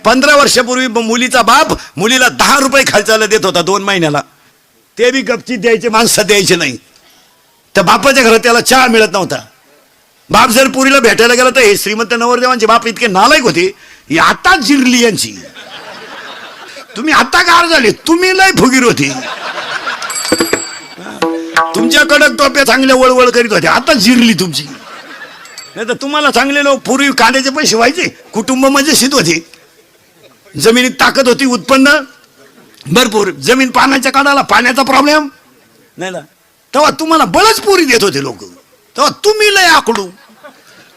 15 वर्षापूर्वी मुलीचा बाप मुलीला 10 रुपये खर्चायला देत होता 2 महिन्याला, ते बी गपचीत द्यायचे, माणसं द्यायचे नाही. त्या बापाच्या घरात त्याला चहा मिळत नव्हता. बाप जर पुरीला भेटायला गेला तर हे श्रीमंत नवरदेवांचे बाप इतके नालायक होते. ही आता जिरली यांची. तुम्ही आता गार झाले, तुम्ही लय फुगीर होती. तुमच्या कडक टोप्या चांगल्या वळवळ करीत होत्या, आता जिरली तुमची. नाही तर तुम्हाला चांगले लोक पूर्वी कांद्याचे पैसे व्हायचे, कुटुंब मजेशीर होते, जमिनीत ताकद होती, उत्पन्न भरपूर, जमीन पाण्याच्या काढायला पाण्याचा प्रॉब्लेम नाही ना. तेव्हा तुम्हाला बळच पुरी देत होते लोक. तेव्हा तुम्ही लय आकडू.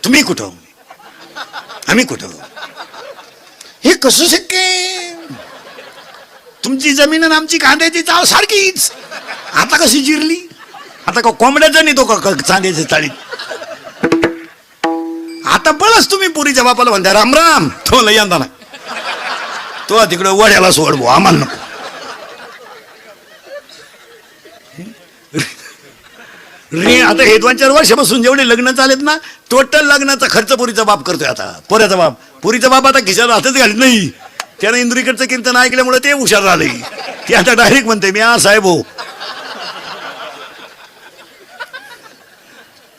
तुम्ही कुठं, आम्ही कुठं, हे कसं शक्य? तुमची जमीन आणि आमची कांद्याची चाव सारखीच. आता कशी जिरली? आता का कोंबड्याचा नाही तो का चांद्याच्या चाळीत? आता बळच तुम्ही पुरीच्या बापाला म्हणता राम राम, तो लय यंदा ना, तो तिकडे वड्याला सोड भाऊ, आम्हाला नको. रे आता हे 2-4 वर्षापासून जेवढे लग्न चालेत ना, टोटल लग्नाचा खर्च पुरीचा बाप करतोय. आता पोऱ्याचा बाप, पुरीचा बाप आता खिशाला हातच घालत नाही. त्यानं इंद्रिकडचं कीर्तन ऐकल्यामुळे ते हुशार झाले. ते आता डायरेक्ट म्हणते मी साहेब हो.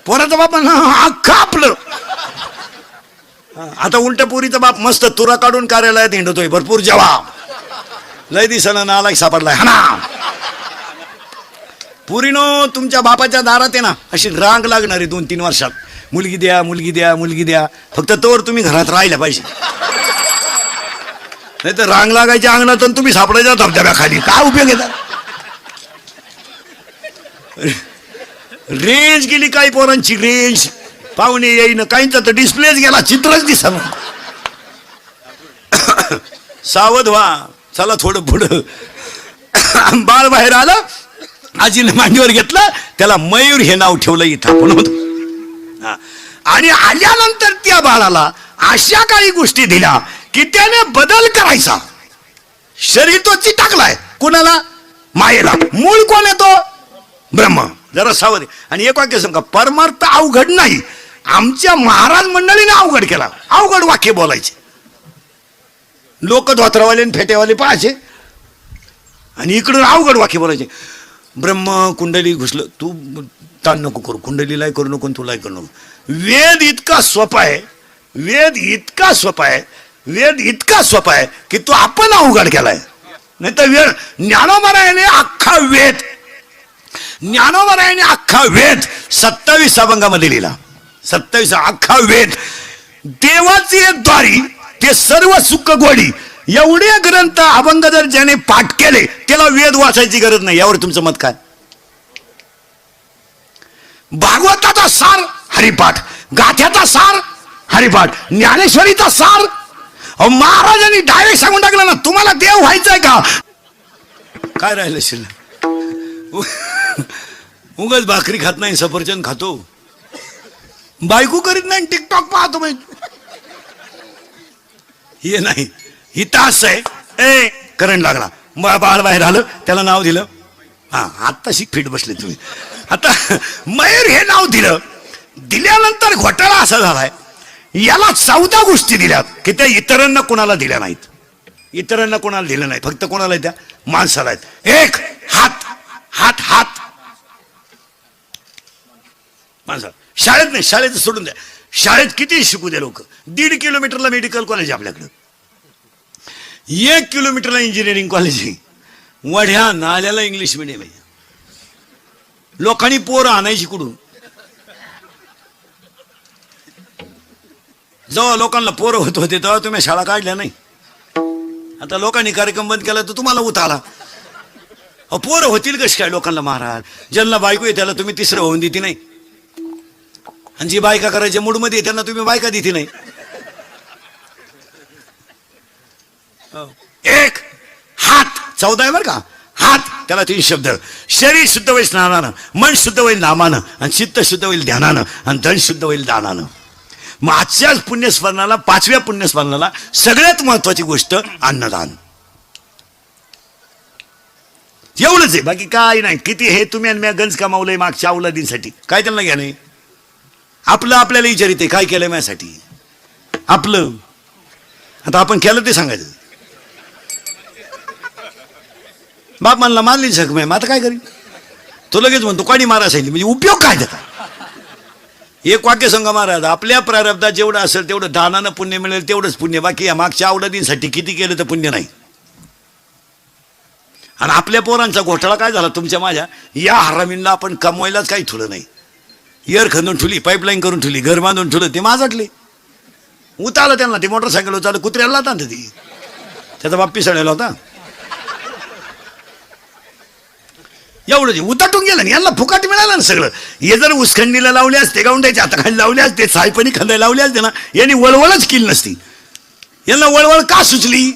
पोराचा बाप अख्खा आपलं. आता उलट पुरीचा बाप मस्त तुरा काढून कार्यालयात हिंडतोय, भरपूर जवाब. लय दिसाला नालायक सापडलाय हा ना. पुरीनो तुमच्या बापाच्या दारात आहे ना अशी रांग लागणार आहे 2-3 वर्षात. मुलगी द्या, मुलगी द्या, मुलगी द्या. फक्त तोवर तुम्ही घरात राहिल्या पाहिजे. नाही तर रांग लागायच्या अंगणात आणि तुम्ही सापडायच्या धबधब्याखाली. काय उपयोग येतात? रेंज गेली काही पोरांची, रेंज पाहुणे येईन, काहींचा तर डिस्प्लेच गेला, चित्रच दिसलं. सावध व्हा. चला थोडं पुढं. बाळ बाहेर आलं, आजीने मांडीवर घेतलं, त्याला मयूर हे नाव ठेवलं इथं पण होत. आणि आल्यानंतर त्या बाळाला अशा काही गोष्टी दिल्या की त्याने बदल करायचा. शरीर तो चिटाकलाय कुणाला? मायेला. मूळ कोण येतो? ब्रह्म. जरा सावध. आणि एक वाक्य सांगा, परमार्थ अवघड नाही. आमच्या महाराज मंडळीने अवघड केला. अवघड वाक्य बोलायचे. लोक धोत्रावाले आणि फेटेवाले पाहायचे आणि इकडून अवघड वाक्य बोलायचे. ब्रह्म कुंडली घुसलं, तू ताण नको करू, कुंडलीलाही करू नको, तुलाही करू नको. वेद इतका सोपा आहे, वेद इतका सोपा आहे, वेद इतका सोपा आहे की तो आपण अवघड केलाय. नाही तर वेळ ज्ञानोबरायाने अख्खा वेद, ज्ञानोबरायाने अख्खा वेद 27 अभंगामध्ये लिहिला. 27 अख्खा वेद. देवाची द्वारी ते सर्व सुख गोडी एवढे ग्रंथ अभंग जर ज्याने पाठ केले त्याला वेद वाचायची गरज नाही. यावर तुमचं मत काय? भागवताचा सार हरिपाठ, गाथ्याचा सार हरिपाठ, ज्ञानेश्वरीचा सार. महाराजांनी डायरेक्ट सांगून टाकलं ना, तुम्हाला देव व्हायचंय का? काय राहिलं शिल्लक? उगाच भाकरी खात नाही, सफरचंद खातो, बायको करीत नाही, टिकटॉक पाहतो. हे नाही, ही तास आहे. ए करंट लागला, बाळ बाहेर आलं, त्याला नाव दिलं. हा आता शिक फिट बसले तुम्ही. आता मयूर हे नाव दिलं. दिल्यानंतर घोटाळा असा झालाय, याला 14 गोष्टी दिल्यात की त्या इतरांना कोणाला दिल्या नाहीत. इतरांना कोणाला दिल्या नाहीत, फक्त कोणाला त्या माणसाला आहेत. एक हात, हात, हात माणसा. शाळेत नाही, शाळेत सोडून द्या. शाळेत किती शिकू द्या लोक. 1.5 किलोमीटरला मेडिकल कॉलेज आपल्याकडं, 1 किलोमीटरला इंजिनिअरिंग कॉलेज आहे. वढ्या नाल्याला इंग्लिश मिडियम आहे. लोकांनी पोरं आणायची कुठून? जेव्हा लोकांना पोरं होत होते तेव्हा तुम्ही शाळा काढल्या नाही. आता लोकांनी कार्यक्रम बंद केला तर तुम्हाला उतारा. पोरं होतील कशी काय लोकांना? महाराज ज्यांना बायको आहे त्याला तुम्ही 3रं होऊन देते नाही, आणि जी बायका करायच्या मूडमध्ये त्यांना तुम्ही बायका देते नाही. एक हात 14 आहे बरं का. हात, त्याला 3 शब्द. शरीर शुद्ध होईल स्नानानं, मन शुद्ध होईल नामानं, आणि चित्त शुद्ध होईल ध्यानानं, आणि धन शुद्ध होईल दानानं. मग आजच्याच पुण्यस्मरणाला, 5व्या पुण्यस्मरणाला सगळ्यात महत्वाची गोष्ट अन्नदान. एवढंच आहे, बाकी काय नाही. किती हे तुम्ही आणि मी गंज कमावलंय मागच्या अवलादींसाठी, काय त्यांना घ्या नाही. आपलं आपल्याला विचारिते काय केलंय माझ्यासाठी आपलं. आता आपण केलं ते सांगायचं. बाप म्हणला मारली जखम आहे, मग आता काय करीन? तो लगेच म्हणतो काडी मारा सांगितली, म्हणजे उपयोग काय त्याचा? एक वाक्य सांगा महाराज, आपल्या प्रारब्धात जेवढं असेल तेवढं दानानं पुण्य मिळेल, तेवढंच पुण्य. बाकी या मागच्या आवडतींसाठी किती केलं तर पुण्य नाही. आणि आपल्या पोरांचा घोटाळा काय झाला तुमच्या माझ्या, या हरामींना आपण कमवायलाच काही ठुलं नाही. एअर खंदून ठुली, पाईपलाईन करून ठुली, घर बांधून ठुलं, ते माझाटले. उतारलं त्यांना, ते मोटरसायकल चालू कुत्र्याला होता ती, त्याचा बाप पिसळलेला होता. एवढं उताटून गेलं ना, यांना फुकाट मिळालं ना सगळं. हे जर उसखंडीला लावले असते, गावंड्याच्या हाताखाली लावले असते, सायपणी खंदायला लावले असते ना, यांनी वळवळच केली नसती. यांना वळवळ का सुचली?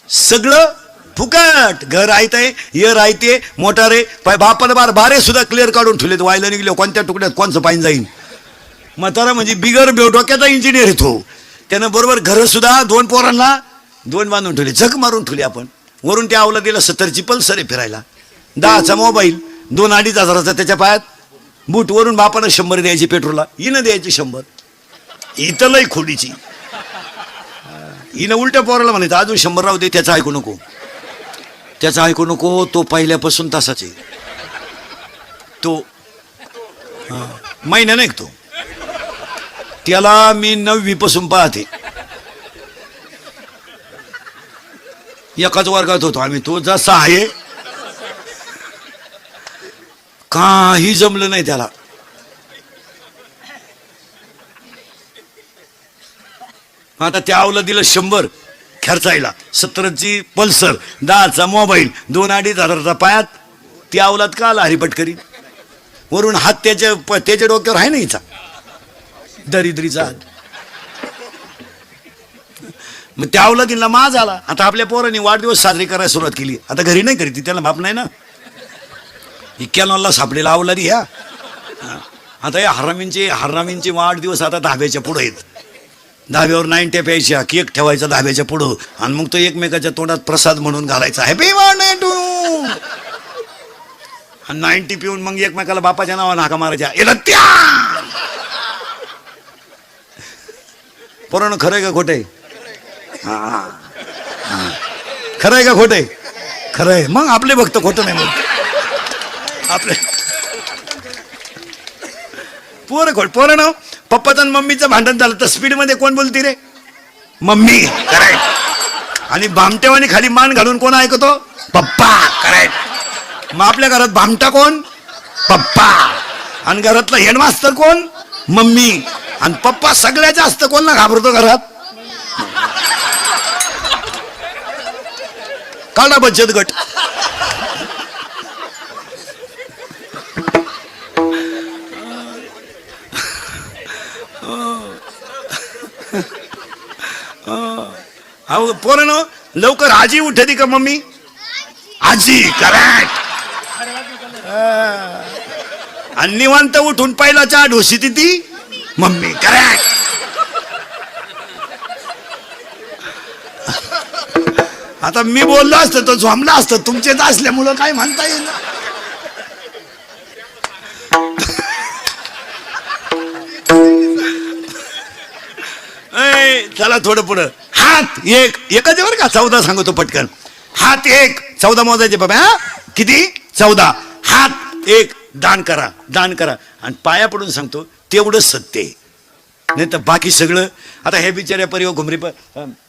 सगळं फुकट. घर आहे, एअर आहे, मोटार आहे, बापाला बारे सुद्धा क्लिअर काढून ठेवलेत. व्हायला निघले कोणत्या तुकड्यात कोणचं पाणी जाईल. म्हातारा म्हणजे बिगर डोक्याचा इंजिनियर येतो. त्यानं बरोबर घर सुद्धा 2 पोरांना 2 बांधून ठेवले, झक मारून ठेवली. आपण वरून त्या आवला दिला 70ची पल्सर आहे फिरायला, 10चा मोबाईल, 2-2.5 हजाराचा त्याच्या पायात बूट. वरून बापानं 100 द्यायची पेट्रोलला, हिनं द्यायची 100. इथं लई खोडीची. हिनं उलट्या पोराला म्हणायचं अजून 100 राहू दे, त्याचं ऐकू नको, त्याचं ऐकू नको. तो पहिल्यापासून तसाच आहे. तो महिना नाही तो, त्याला मी 9वी पासून पाहते. एकाच वर्गात होतो आम्ही. तो जसा आहे काही जमलं नाही त्याला. आता त्या आवला दिलं 100 खर्चायला, 70ची पल्सर, 10चा मोबाईल, 2-2.5 हजाराचा पायात. ती आवलात का आला हरिपट करी. वरून हात त्याच्या डोक्यावर आहे ना हिचा, दरिद्रीचा हात. मग त्या अवलादीला माज आला. आता आपल्या पोरांनी वाढदिवस साजरी करायला सुरुवात केली. आता घरी नाही करीत, त्याला बाप नाही ना. इक्याला सापडेला अवलादी ह्या. आता या हरामींचे वाढदिवस आता धाब्याच्या पुढे आहेत. धाब्यावर 90 प्यायच्या, केक ठेवायचा धाब्याच्या पुढं, आणि मग तो एकमेकाच्या तोंडात प्रसाद म्हणून घालायचा, हॅपी बर्थडे टू. आणि 90 पिऊन मग एकमेकाला बापाच्या नावानं हाका मारायच्या, एला त्या. पोरानं खरंय का खोटंय? खरंय का खोटंय? खरंय. मग आपले भक्त खोटं नाही म्हणत. आपले पोरानं पप्पाचं आणि मम्मीचं भांडण झालं तर स्पीड मध्ये कोण बोलती रे? मम्मी. करेक्ट. आणि भामटेवानी खाली मान घालून कोण ऐकतो? पप्पा. करेक्ट. मग आपल्या घरात भामटा कोण? पप्पा. आणि घरातला हेडमास्तर कोण? मम्मी. आणि पप्पा सगळ्यात जास्त कोणला घाबरतो घरात? काढा बचत गट. पोरानं लवकर आजी उठती का मम्मी? आजी. करेक्ट. आणि निवांत उठून पहिला चहा ढोसी ती मम्मी. करेक्ट. आता मी बोललो असतं तो झोंबला असतं, तुमचेच असल्यामुळं काय म्हणता येईल. चला थोडं पुढं. हात एकच वर का 14 सांगतो पटकन. हात 1, 14 मोजायचे बाबा. किती? 14. हात 1, दान करा, दान करा. आणि पाया पडून सांगतो तेवढंच सत्य आहे, नाही तर बाकी सगळं. आता हे बिचाऱ्या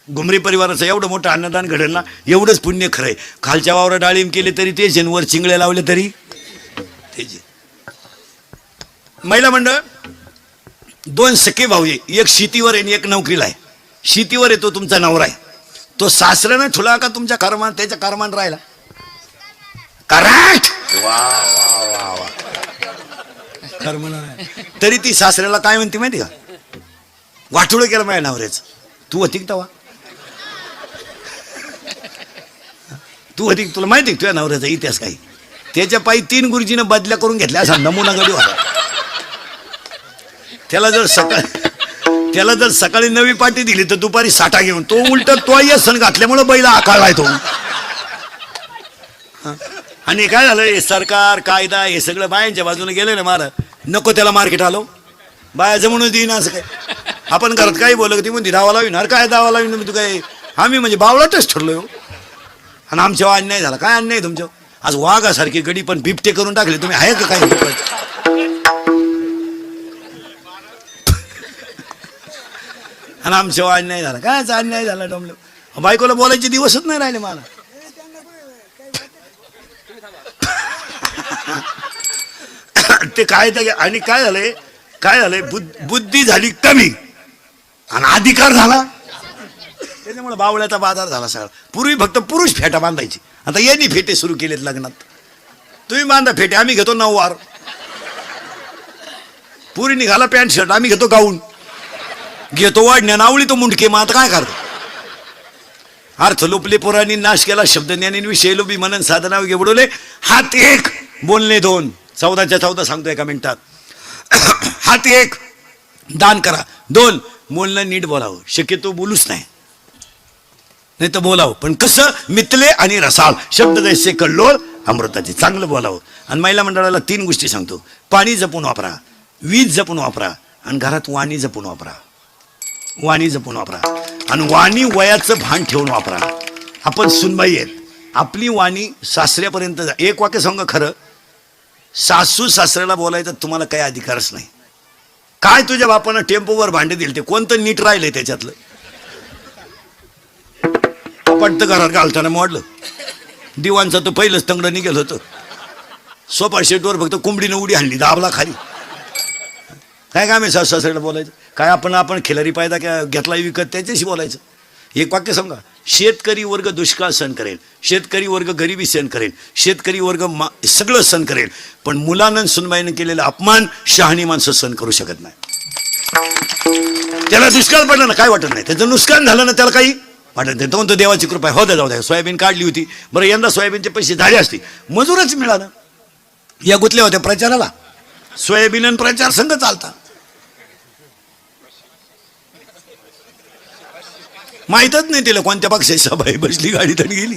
घुमरी परिवाराचं एवढं मोठं अन्नदान घडेल ना, एवढंच पुण्य खरंय. खालच्या वावरात डाळिंब केले तरी तेच, वर चिंगळे लावले तरी तेच. महिला मंडळ 2 सखे भाऊ आहे, एक शेतीवर आहे आणि एक नोकरीला आहे. शेतीवर येतो तुमचा नवरा आहे, तो सासऱ्यानं ठुला का तुमच्या कर्मान, त्याच्या कर्मान राहिला. करेक्ट. वा वा वा. तरी ती सासऱ्याला काय म्हणते माहिती का? वाटोळं केलं माझ्या नवऱ्याच. तू होती तवा, तू होती, तुला माहिती तुझ्या नवऱ्याचा इतिहास काही? त्याच्या पायी 3 गुरुजीनं बदल्या करून घेतल्या असा नमुना गडी होता. त्याला जर सकाळी 9वी पाटी दिली तर दुपारी 60 घेऊन तो उलट तो सण घातल्यामुळे बैला आकाळलाय तो. आणि काय झालं, हे सरकार कायदा हे सगळं बायांच्या बाजूने गेलं ना. नको त्याला मार्केट आलो, बाया जमूनच देईन असं काय. आपण घरात काही बोललं ती म्हणते दावा लाविणार काय दावा लावीन तू काय आम्ही म्हणजे बावळाटच ठरलोय आणि आमच्यावर अन्याय झाला काय अन्याय तुमच्या आज वाघासारखी गडी पण बिबटे करून टाकले तुम्ही आहे का काय आणि आमच्यावर अन्याय झाला काय अन्याय झाला डोंबलं बायकोला बोलायचे दिवसच नाही राहिले मला ते काय आणि काय झालंय बुद्धी झाली कमी आणि अधिकार झाला त्याच्यामुळे बावळ्याचा बाजार झाला सगळा पूर्वी फक्त पुरुष फेटा बांधायची आता यांनी फेटे सुरू केलेत लग्नात तुम्ही बांधा फेटे आम्ही घेतो 9 वार पुरी निघाला पॅन्ट शर्ट आम्ही घेतो गाऊन घेतो वाढण्या नावळी तो मुंडके मग आता काय करतो अर्थ लोपले पोरांनी नाश केला शब्द ज्ञानी विषय लोभी मनन साधना वगे बुडवले हात एक बोलणे 2 14च्या 14 सांगतो एका मिनिटात हात एक दान करा 2 बोलणं नीट बोलावं शक्यतो बोलूच नाही तर बोलावं पण कसं मितले आणि रसाळ शब्द जैसे कल्लोळ अमृताचे चांगलं बोलावं आणि महिला मंडळाला 3 गोष्टी सांगतो पाणी जपून वापरा वीज जपून वापरा आणि घरात वाणी जपून वापरा वाणी जपून वापरा आणि वाणी वयाचं भान ठेवून वापरा आपण सुनबाई आहेत आपली वाणी सासऱ्यापर्यंत एक वाक्य सांगा खरं सासू सासऱ्याला बोलायचा तुम्हाला काही अधिकारच नाही काय तुझ्या बापानं टेम्पोवर भांडे दिले ते कोणतं नीट राहिलंय त्याच्यातलं पटतं घरात घालताना मोडलं दिवाणचं तर पहिलंच तंगड निघेल होतं सोफा शेटवर फक्त कोंबडीनं उडी आणली दाबला खाली काय काम आहे सासू सासऱ्याला बोलायचं काय आपण खिलारी पायदा काय घेतला विकत त्याच्याशी बोलायचं एक वाक्य सांगा शेतकरी वर्ग दुष्काळ सहन करेल शेतकरी वर्ग गरिबी सहन करेल शेतकरी वर्ग सगळं सहन करेल पण मुलानं सुनबाईनं केलेला अपमान शहाणी माणसं सहन करू शकत नाही त्याला दुष्काळ पडला ना काय वाटत नाही त्याचं नुकसान झालं ना त्याला काही वाटत नाही तो म्हणतो देवाची कृपा हो द्या जाऊ द्या सोयाबीन काढली होती बरं यंदा सोयाबीनचे पैसे झाले असते मजूरच मिळालं या गुतल्या होत्या प्रचाराला सोयाबीन आणि प्रचार संघ चालता माहीतच नाही तिला कोणत्या पक्षाची सभा आहे बसली गाडी तर गेली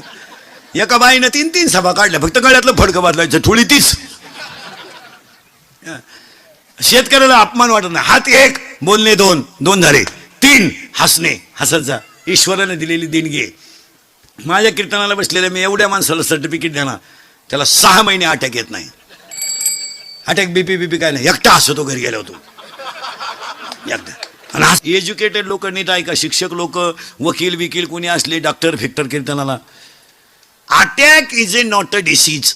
एका बाईनं 3 सभा काढल्या फक्त गळ्यातलं फडकं बदलायचं थोडी 30 शेतकऱ्याला अपमान वाटत नाही हात एक बोलणे 2 झाले 3 हसणे हसत जा ईश्वराने दिलेली देणगी माझ्या कीर्तनाला बसलेल्या मी एवढ्या माणसाला सर्टिफिकेट देणार त्याला 6 महिने अटॅक येत नाही अटॅक बीपी काय नाही एकटा हसतो घरी गेला होतो एकटा आणि एज्युकेटेड लोक नीट ऐका शिक्षक लोक वकील कोणी असले डॉक्टर फिक्टर कीर्तनाला attack is a not a disease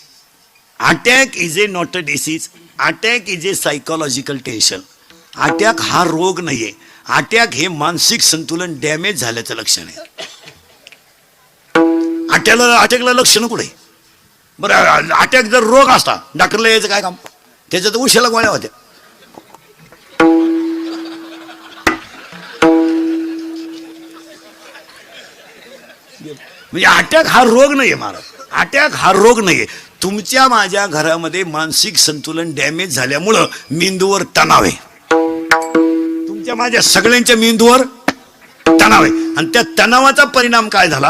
attack is a not a disease attack is a psychological tension attack हा रोग नाहीये अटॅक हे मानसिक संतुलन डॅमेज झाल्याचं लक्षण आहे अटॅकला लक्षण कुठे बरं अटॅक जर रोग असता डॉक्टरला यायचं काय काम त्याच्यात उशाला गोळ्या होत्या म्हणजे अटॅक हा रोग नाहीये महाराज अटॅक हा रोग नाहीये तुमच्या माझ्या घरामध्ये मानसिक संतुलन डॅमेज झाल्यामुळं मेंदूवर तणाव आहे तुमच्या माझ्या सगळ्यांच्या मेंदूवर तणाव आहे आणि त्या तणावाचा परिणाम काय झाला